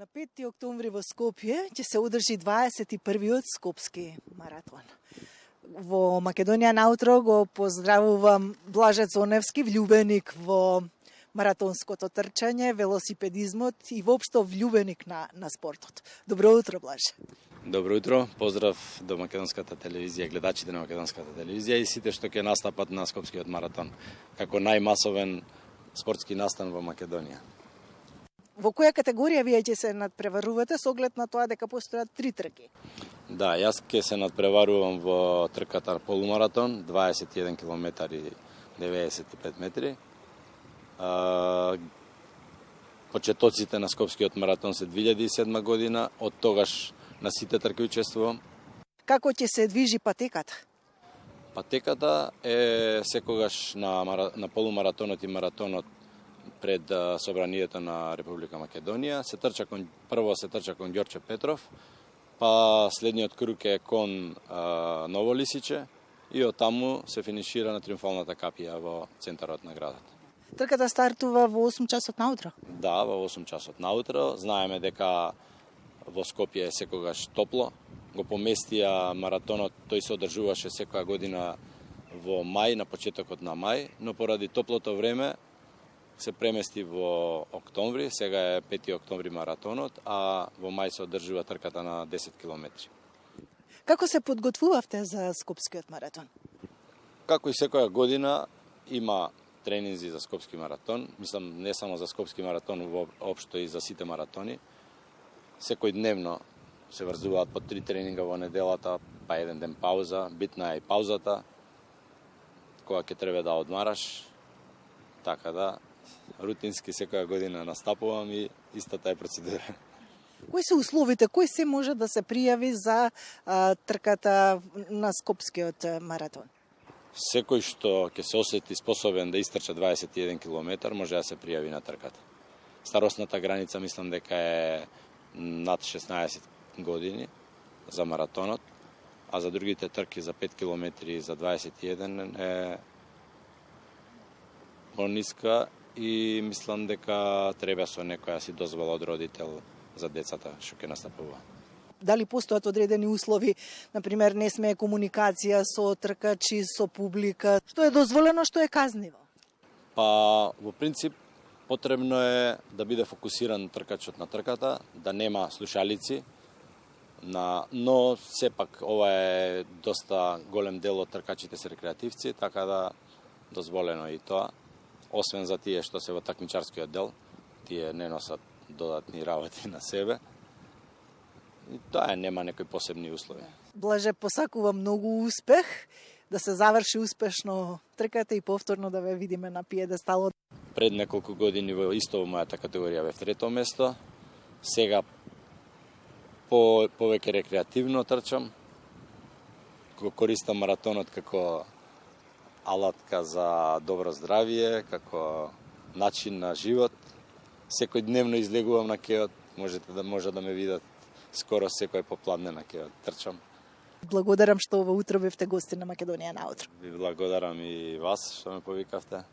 На 5 октомври во Скопје ќе се одржи 21-виот Скопски маратон. Во Македонија наутро го поздравувам Блаже Цоневски, влюбеник во маратонското трчање, велосипедизмот и воопшто влюбеник на спортот. Добро утро, Блаже. Добро утро, поздрав до Македонската телевизија, гледачите на Македонската телевизија и сите што ќе настапат на Скопскиот маратон, како најмасовен спортски настан во Македонија. Во која категорија вие ќе се надпреварувате со оглед на тоа дека постојат 3 трки? Да, јас ќе се надпреварувам во трката полумаратон, 21 км и 95 метри. Почетоците на Скопскиот маратон се 2007 година, од тогаш на сите трки учествувам. Како ќе се движи патеката? Патеката е секогаш на полумаратонот и маратонот пред собранието на Република Македонија. Прво се трча кон Ѓорче Петров, па следниот круг е кон Ново Лисиче и од таму се финишира на Триумфалната капија во центарот на градот. Трката стартува во 8 часот наутро? Да, во 8 часот наутро. Знаеме дека во Скопје е секогаш топло. Го поместија маратонот, тој се одржуваше секоја година во мај, на почетокот на мај, но поради топлото време се премести во октомври, сега е 5 октомври маратонот, а во мај се одржува трката на 10 километри. Како се подготвувавте за Скопскиот маратон? Како и секоја година има тренинзи за Скопски маратон, мислам не само за Скопски маратон, воопшто и за сите маратони. Секој дневно се врзуваат по 3 тренинга во неделата, па еден ден пауза, битна е и паузата, кога ќе треба да одмараш, така да рутински секоја година настапувам и истата е процедура. Кои се условите, кој се може да се пријави за трката на Скопскиот маратон? Секој што ќе се осети способен да истрча 21 км може да се пријави на трката. Старосната граница мислам дека е над 16 години за маратонот, а за другите трки за 5 км и за 21 е пониска и мислам дека треба со некоја си дозвола од родител за децата што ќе настапува. Дали постојат одредени услови, например не смее комуникација со тркачи, со публика, што е дозволено, што е казниво? Па во принцип потребно е да биде фокусиран тркачот на трката, да нема слушалици, но сепак ова е доста голем дел од тркачите се рекреативци, така да дозволено и тоа. Освен за тие што се во такмичарскиот дел, тие не носат додатни работи на себе. И тоа нема некои посебни услови. Блаже, посакувам многу успех, да се заврши успешно трката и повторно да ве видиме на пиедесталот. Пред неколку години исто во мојата категорија бев трето место. Сега повеќе рекреативно трчам. Го користам маратонот како алатка за добро здравие, како начин на живот. Секој дневно излегувам на кеот, може да ме видат скоро секој попладне на кеот трчам. Благодарам што во утро бевте гости на Македонија наутро. Ви благодарам и вас што ме повикавте.